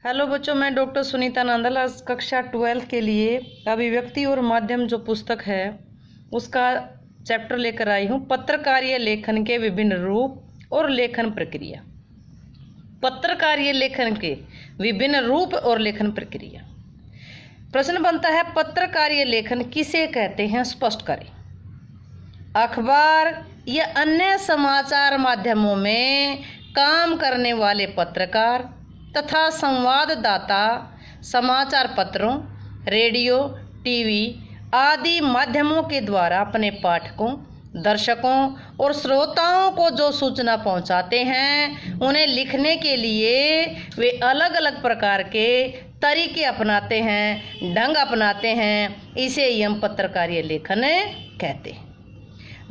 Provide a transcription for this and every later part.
Hello बच्चों, मैं doctor Sunita Nandal आज कक्षा 12 के लिए अभिव्यक्ति और माध्यम जो पुस्तक है उसका चैप्टर लेकर आई हूँ। पत्रकारीय लेखन के विभिन्न रूप और लेखन प्रक्रिया। पत्रकारीय लेखन के विभिन्न रूप और लेखन प्रक्रिया। प्रश्न बनता है, पत्रकारीय लेखन किसे कहते हैं, स्पष्ट करें। अखबार या अन्य समाचार माध्यमों में काम करने वाले पत्रकार तथा संवाददाता समाचार पत्रों, रेडियो, टीवी आदि माध्यमों के द्वारा अपने पाठकों, दर्शकों और श्रोताओं को जो सूचना पहुंचाते हैं, उन्हें लिखने के लिए वे अलग अलग प्रकार के तरीके अपनाते हैं, ढंग अपनाते हैं। इसे ही हम पत्रकारीय लेखन कहते हैं।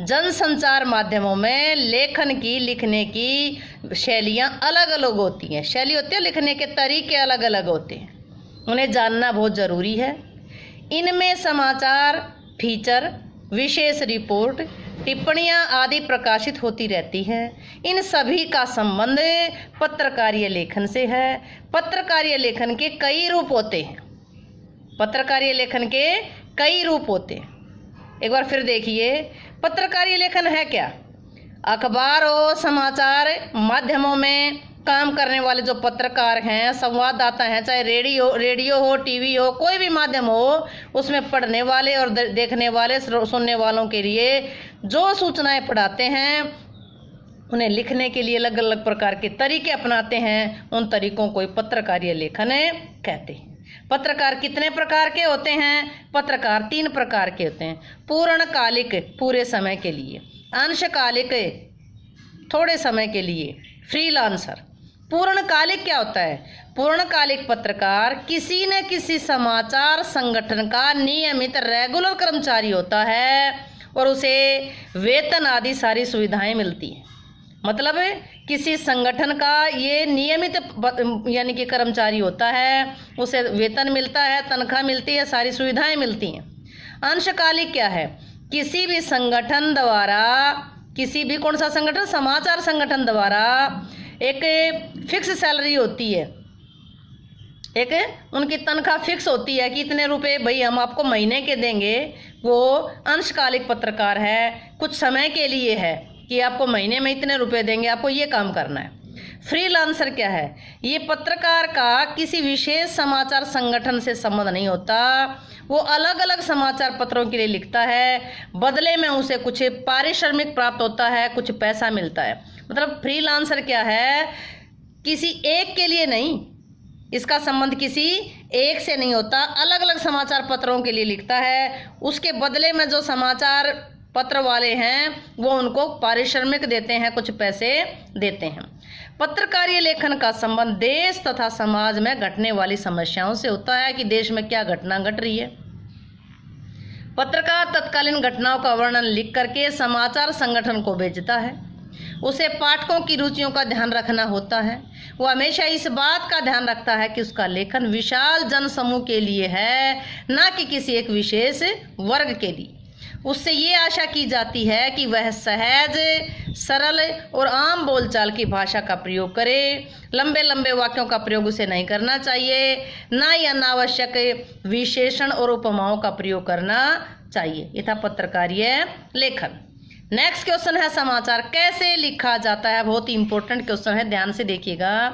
जनसंचार माध्यमों में लिखने की शैलियाँ अलग अलग होती हैं। शैली होती है, लिखने के तरीके अलग अलग होते हैं, उन्हें जानना बहुत ज़रूरी है। इनमें समाचार, फीचर, विशेष रिपोर्ट, टिप्पणियाँ आदि प्रकाशित होती रहती हैं। इन सभी का संबंध पत्रकारीय लेखन से है। पत्रकारीय लेखन के कई रूप होते हैं। पत्रकारीय लेखन के कई रूप होते हैं। एक बार फिर देखिए, पत्रकारीय लेखन है क्या? अखबार और समाचार माध्यमों में काम करने वाले जो पत्रकार हैं, संवाददाता हैं, चाहे रेडियो हो, टीवी हो, कोई भी माध्यम हो, उसमें पढ़ने वाले और देखने वाले, सुनने वालों के लिए जो सूचनाएं पढ़ाते हैं, उन्हें लिखने के लिए अलग अलग प्रकार के तरीके अपनाते हैं। उन तरीकों को पत्रकारीय लेखन कहते हैं। पत्रकार कितने प्रकार के होते हैं? पत्रकार 3 प्रकार के होते हैं। पूर्णकालिक, पूरे समय के लिए; अंशकालिक, थोड़े समय के लिए; फ्रीलांसर। पूर्णकालिक क्या होता है? पूर्णकालिक पत्रकार किसी न किसी समाचार संगठन का नियमित रेगुलर कर्मचारी होता है और उसे वेतन आदि सारी सुविधाएं मिलती हैं। मतलब किसी संगठन का ये नियमित यानी कि कर्मचारी होता है, उसे वेतन मिलता है, तनख्वाह मिलती है, सारी सुविधाएं मिलती हैं। अंशकालिक क्या है? किसी भी संगठन द्वारा, किसी भी कौन सा संगठन? समाचार संगठन द्वारा एक फिक्स सैलरी होती है, एक उनकी तनख्वाह फिक्स होती है कि इतने रुपए भाई हम आपको महीने के देंगे। वो अंशकालिक पत्रकार है, कुछ समय के लिए है कि आपको महीने में इतने रुपए देंगे, आपको ये काम करना है। फ्रीलांसर क्या है? ये पत्रकार का किसी विशेष समाचार संगठन से संबंध नहीं होता, वो अलग अलग समाचार पत्रों के लिए लिखता है, बदले में उसे कुछ पारिश्रमिक प्राप्त होता है, कुछ पैसा मिलता है। मतलब फ्रीलांसर क्या है? किसी एक के लिए नहीं, इसका संबंध किसी एक से नहीं होता, अलग अलग समाचार पत्रों के लिए लिखता है। उसके बदले में जो समाचार पत्र वाले हैं वो उनको पारिश्रमिक देते हैं, कुछ पैसे देते हैं। पत्रकारीय लेखन का संबंध देश तथा समाज में घटने वाली समस्याओं से होता है कि देश में क्या घटना घट रही है। पत्रकार तत्कालीन घटनाओं का वर्णन लिख करके समाचार संगठन को भेजता है। उसे पाठकों की रुचियों का ध्यान रखना होता है। वो हमेशा इस बात का ध्यान रखता है कि उसका लेखन विशाल जनसमूह के लिए है, ना कि किसी एक विशेष वर्ग के लिए। उससे ये आशा की जाती है कि वह सहज, सरल और आम बोलचाल की भाषा का प्रयोग करे। लंबे लंबे वाक्यों का प्रयोग उसे नहीं करना चाहिए, ना ही अनावश्यक विशेषण और उपमाओं का प्रयोग करना चाहिए। ये था पत्रकारीय लेखन। नेक्स्ट क्वेश्चन है, समाचार कैसे लिखा जाता है? बहुत ही इंपॉर्टेंट क्वेश्चन है, ध्यान से देखिएगा।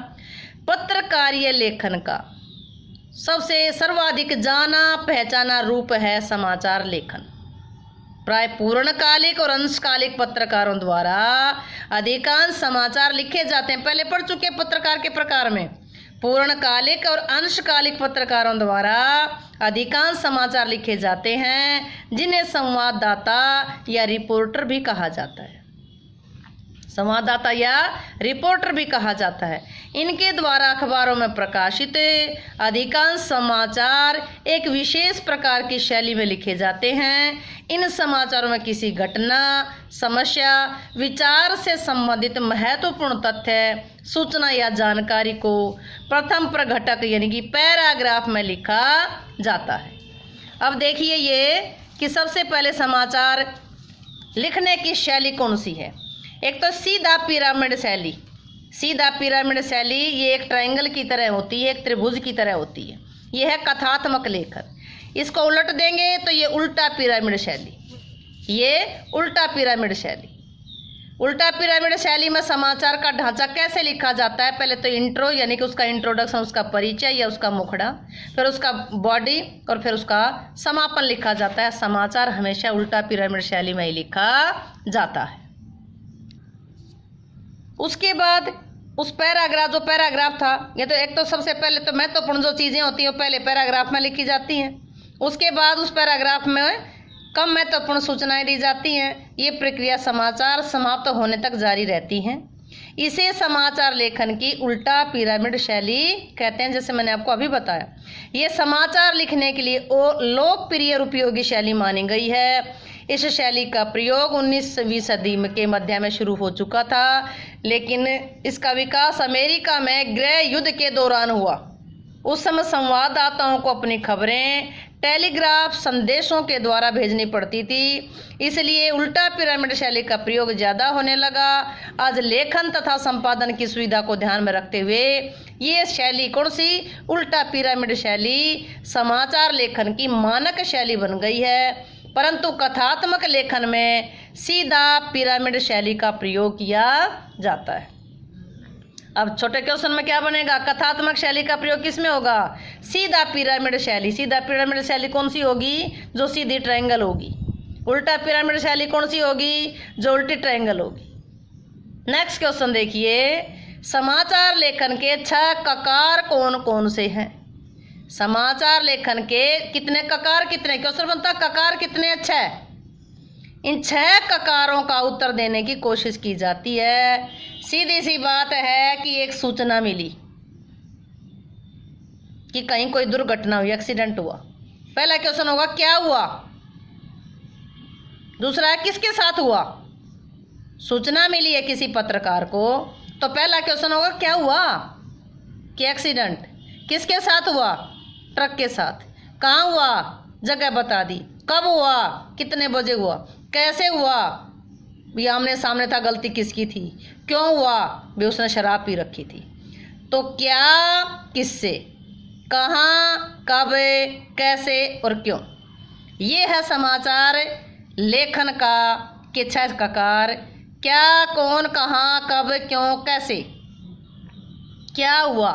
पत्रकारीय लेखन का सबसे सर्वाधिक जाना पहचाना रूप है समाचार लेखन। प्राय पूर्णकालिक और अंशकालिक पत्रकारों द्वारा अधिकांश समाचार लिखे जाते हैं। पहले पढ़ चुके पत्रकार के प्रकार में। पूर्णकालिक और अंशकालिक पत्रकारों द्वारा अधिकांश समाचार लिखे जाते हैं, जिन्हें संवाददाता या रिपोर्टर भी कहा जाता है। संवाददाता या रिपोर्टर भी कहा जाता है। इनके द्वारा अखबारों में प्रकाशित अधिकांश समाचार एक विशेष प्रकार की शैली में लिखे जाते हैं। इन समाचारों में किसी घटना, समस्या, विचार से संबंधित महत्वपूर्ण तथ्य, सूचना या जानकारी को प्रथम प्रघटक यानी कि पैराग्राफ में लिखा जाता है। अब देखिए ये कि सबसे पहले समाचार लिखने की शैली कौन सी है। एक तो सीधा पिरामिड शैली, सीधा पिरामिड शैली ये एक ट्रायंगल की तरह होती है, एक त्रिभुज की तरह होती है। ये है कथात्मक लेखन। इसको उलट देंगे तो ये उल्टा पिरामिड शैली, ये उल्टा पिरामिड शैली। उल्टा पिरामिड शैली में समाचार का ढांचा कैसे लिखा जाता है? पहले तो इंट्रो यानी कि उसका इंट्रोडक्शन, उसका परिचय या उसका मुखड़ा, फिर उसका बॉडी और फिर उसका समापन लिखा जाता है। समाचार हमेशा उल्टा पिरामिड शैली में ही लिखा जाता है। उसके बाद उस पैराग्राफ, जो पैराग्राफ था, ये तो एक तो सबसे पहले तो महत्वपूर्ण जो चीज़ें होती हैं वो पहले पैराग्राफ में लिखी जाती हैं। उसके बाद उस पैराग्राफ में कम महत्वपूर्ण सूचनाएं दी जाती हैं। ये प्रक्रिया समाचार समाप्त होने तक जारी रहती हैं। इसे समाचार लेखन की उल्टा पिरामिड शैली कहते हैं, जैसे मैंने आपको अभी बताया। ये समाचार लिखने के लिए लोकप्रिय और उपयोगी शैली मानी गई है। इस शैली का प्रयोग 19वीं सदी के मध्य में शुरू हो चुका था, लेकिन इसका विकास अमेरिका में गृह युद्ध के दौरान हुआ। उस समय संवाददाताओं को अपनी खबरें टेलीग्राफ संदेशों के द्वारा भेजनी पड़ती थी, इसलिए उल्टा पिरामिड शैली का प्रयोग ज़्यादा होने लगा। आज लेखन तथा संपादन की सुविधा को ध्यान में रखते हुए ये शैली कौन सी? उल्टा पिरामिड शैली समाचार लेखन की मानक शैली बन गई है, परंतु कथात्मक लेखन में सीधा पिरामिड शैली का प्रयोग किया जाता है। अब छोटे क्वेश्चन में क्या बनेगा? कथात्मक शैली का प्रयोग किस में होगा? सीधा पिरामिड शैली। सीधा पिरामिड शैली कौन सी होगी? जो सीधी ट्रायंगल होगी। उल्टा पिरामिड शैली कौन सी होगी? जो उल्टी ट्रायंगल होगी। नेक्स्ट क्वेश्चन देखिए, समाचार लेखन के 6 ककार कौन कौन से हैं? समाचार लेखन के कितने ककार, कितने क्वेश्चन बनता है ककार कितने? 6। इन 6 ककारों का उत्तर देने की कोशिश की जाती है। सीधी सी बात है कि एक सूचना मिली कि कहीं कोई दुर्घटना हुई, एक्सीडेंट हुआ। पहला क्वेश्चन होगा क्या हुआ। दूसरा है किसके साथ हुआ। सूचना मिली है किसी पत्रकार को, तो पहला क्वेश्चन होगा क्या हुआ कि एक्सीडेंट किसके साथ हुआ? ट्रक के साथ। कहाँ हुआ? जगह बता दी। कब हुआ? कितने बजे हुआ? कैसे हुआ? भी आमने सामने था, गलती किसकी थी? क्यों हुआ? भी उसने शराब पी रखी थी। तो क्या, किससे, कहाँ, कब, कैसे और क्यों, ये है समाचार लेखन का के 6 ककार। क्या, कौन, कहाँ, कब, क्यों, कैसे। क्या हुआ,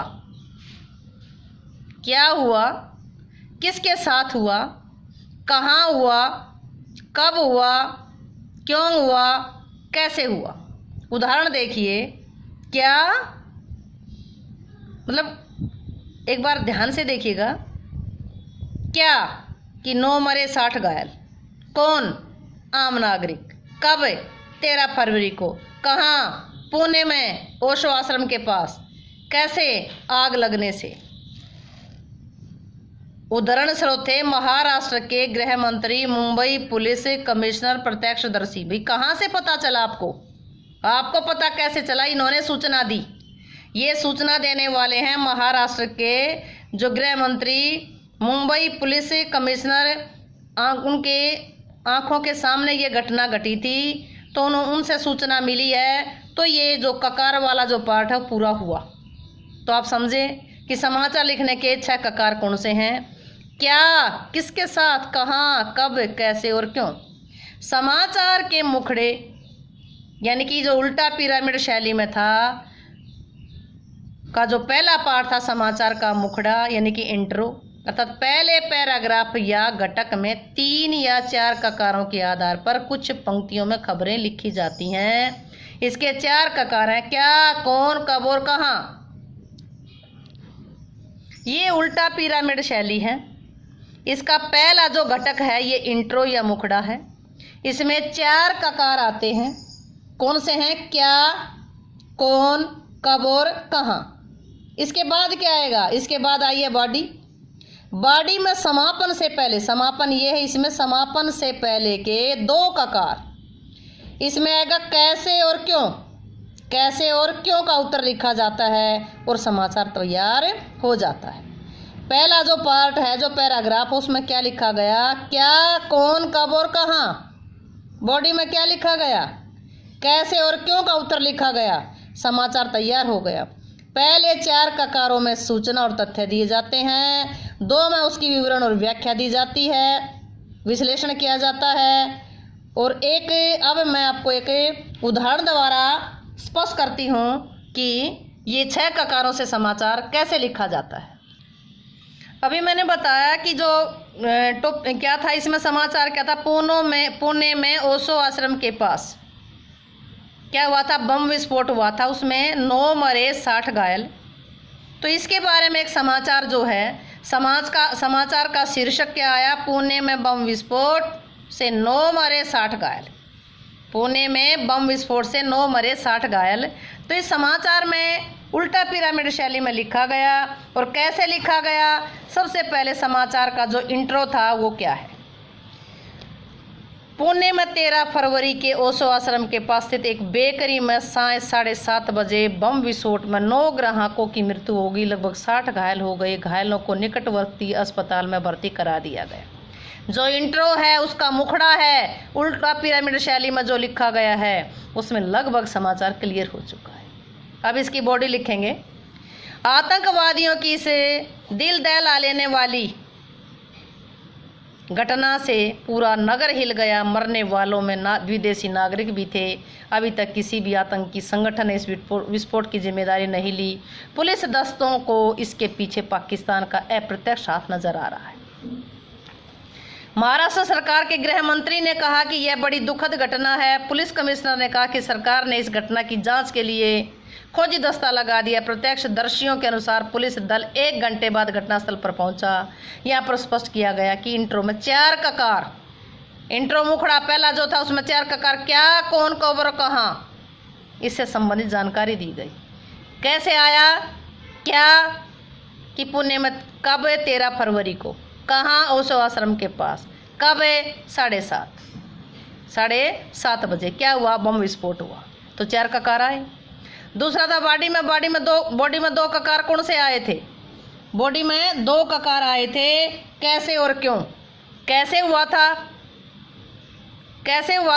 क्या हुआ, किसके साथ हुआ, कहाँ हुआ, कब हुआ, क्यों हुआ, कैसे हुआ। उदाहरण देखिए, क्या मतलब एक बार ध्यान से देखिएगा। क्या कि 9 मरे 60 घायल। कौन? आम नागरिक। कब? 13 फरवरी को। कहाँ? पुणे में ओशो आश्रम के पास। कैसे? आग लगने से। उदाहरण स्रोत थे महाराष्ट्र के गृह मंत्री, मुंबई पुलिस कमिश्नर प्रत्यक्षदर्शी। भाई कहाँ से पता चला आपको? आपको पता कैसे चला? इन्होंने सूचना दी। ये सूचना देने वाले हैं महाराष्ट्र के जो गृह मंत्री, मुंबई पुलिस कमिश्नर। उनके आंखों के सामने ये घटना घटी थी, तो उनसे सूचना मिली है। तो ये जो ककार वाला जो पार्ट है पूरा हुआ। तो आप समझे कि समाचार लिखने के 6 ककार कौन से हैं? क्या, किसके साथ, कहाँ, कब, कैसे और क्यों। समाचार के मुखड़े यानी कि जो उल्टा पिरामिड शैली में था का जो पहला पार्ट था समाचार का मुखड़ा यानी कि इंट्रो, अर्थात पहले पैराग्राफ या घटक में 3 या 4 ककारों के आधार पर कुछ पंक्तियों में खबरें लिखी जाती हैं। इसके 4 ककार हैं, क्या, कौन, कब और कहाँ। ये उल्टा पिरामिड शैली है। इसका पहला जो घटक है ये इंट्रो या मुखड़ा है। इसमें 4 ककार आते हैं। कौन से हैं? क्या, कौन, कब और कहाँ। इसके बाद क्या आएगा? इसके बाद आई है बॉडी। बॉडी में समापन से पहले, समापन ये है, इसमें समापन से पहले के 2 ककार। इसमें आएगा कैसे और क्यों। कैसे और क्यों का उत्तर लिखा जाता है और समाचार तैयार हो जाता है। पहला जो पार्ट है, जो पैराग्राफ, उसमें क्या लिखा गया? क्या, कौन, कब और कहाँ। बॉडी में क्या लिखा गया? कैसे और क्यों का उत्तर लिखा गया। समाचार तैयार हो गया। पहले 4 ककारों में सूचना और तथ्य दिए जाते हैं, 2 में उसकी विवरण और व्याख्या दी जाती है, विश्लेषण किया जाता है, और अब मैं आपको एक उदाहरण द्वारा स्पष्ट करती हूँ कि ये 6 ककारों से समाचार कैसे लिखा जाता है। अभी मैंने बताया कि जो क्या था इसमें समाचार क्या था, पुणे में ओशो आश्रम के पास क्या हुआ था, बम विस्फोट हुआ था, उसमें 9 मरे 60 घायल। तो इसके बारे में एक समाचार जो है, समाचार का शीर्षक क्या आया, पुणे में बम विस्फोट से 9 मरे 60 घायल। पुणे में बम विस्फोट से 9 मरे 60 घायल। तो इस समाचार में उल्टा पिरामिड शैली में लिखा गया। और कैसे लिखा गया, सबसे पहले समाचार का जो इंट्रो था वो क्या है, पुणे में 13 फरवरी के ओशो आश्रम के पास स्थित एक बेकरी में 7:30 बजे बम विस्फोट में 9 ग्राहकों की मृत्यु हो गई, लगभग 60 घायल हो गए। घायलों को निकटवर्ती अस्पताल में भर्ती करा दिया गया। जो इंट्रो है उसका मुखड़ा है, उल्टा पिरामिड शैली में जो लिखा गया है उसमें लगभग समाचार क्लियर हो चुका है। अब इसकी बॉडी लिखेंगे। आतंकवादियों की से दिल दहला लेने वाली घटना से पूरा नगर हिल गया। मरने वालों में विदेशी नागरिक भी थे। अभी तक किसी भी आतंकी संगठन ने इस विस्फोट की जिम्मेदारी नहीं ली। पुलिस दस्तों को इसके पीछे पाकिस्तान का अप्रत्यक्ष हाथ नजर आ रहा है। महाराष्ट्र सरकार के गृह मंत्री ने कहा कि यह बड़ी दुखद घटना है। पुलिस कमिश्नर ने कहा कि सरकार ने इस घटना की जांच के लिए खोजी दस्ता लगा दिया। प्रत्यक्षदर्शियों के अनुसार पुलिस दल 1 घंटे बाद घटनास्थल पर पहुंचा। यहाँ पर स्पष्ट किया गया कि इंट्रो में 4 ककार, इंट्रो मुखड़ा पहला जो था उसमें 4 ककार, क्या, कौन, कब और कहाँ, इससे संबंधित जानकारी दी गई। कैसे आया, क्या, कि पुणे में कब, 13 फरवरी को, कहाँ, ओशो आश्रम के पास, कब, 7:30 बजे, क्या हुआ, बम विस्फोट हुआ। तो 4 ककार आए। दूसरा था बॉडी में 2 ककार कौन से आए थे, बॉडी में 2 ककार आए थे। कैसे और क्यों, कैसे हुआ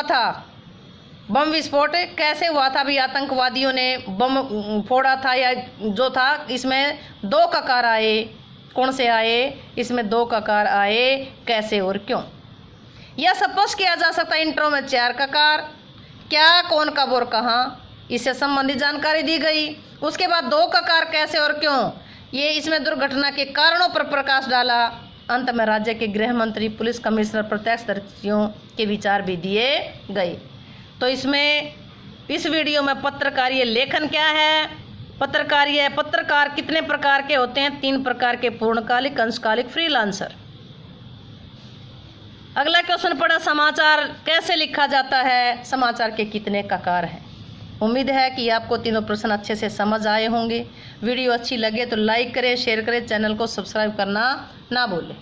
था बम विस्फोट, कैसे हुआ था, भी आतंकवादियों ने बम फोड़ा था या जो था, इसमें 2 ककार आए। कौन से आए, इसमें 2 ककार आए, कैसे और क्यों, यह स्पष्ट किया जा सकता है। इंट्रो में 4 ककार, क्या, कौन, कब और कहाँ, इससे संबंधित जानकारी दी गई। उसके बाद 2 ककार, कैसे और क्यों, ये इसमें दुर्घटना के कारणों पर प्रकाश डाला। अंत में राज्य के गृह मंत्री, पुलिस कमिश्नर, प्रत्यक्षदर्शियों के विचार भी दिए गए। तो इस वीडियो में पत्रकारीय लेखन क्या है, पत्रकार कितने प्रकार के होते हैं, 3 प्रकार के, पूर्णकालिक, अंशकालिक, फ्रीलांसर। अगला क्वेश्चन पड़ा, समाचार कैसे लिखा जाता है, समाचार के कितने ककार हैं। उम्मीद है कि आपको तीनों प्रश्न अच्छे से समझ आए होंगे। वीडियो अच्छी लगे तो लाइक करें, शेयर करें, चैनल को सब्सक्राइब करना ना भूलें।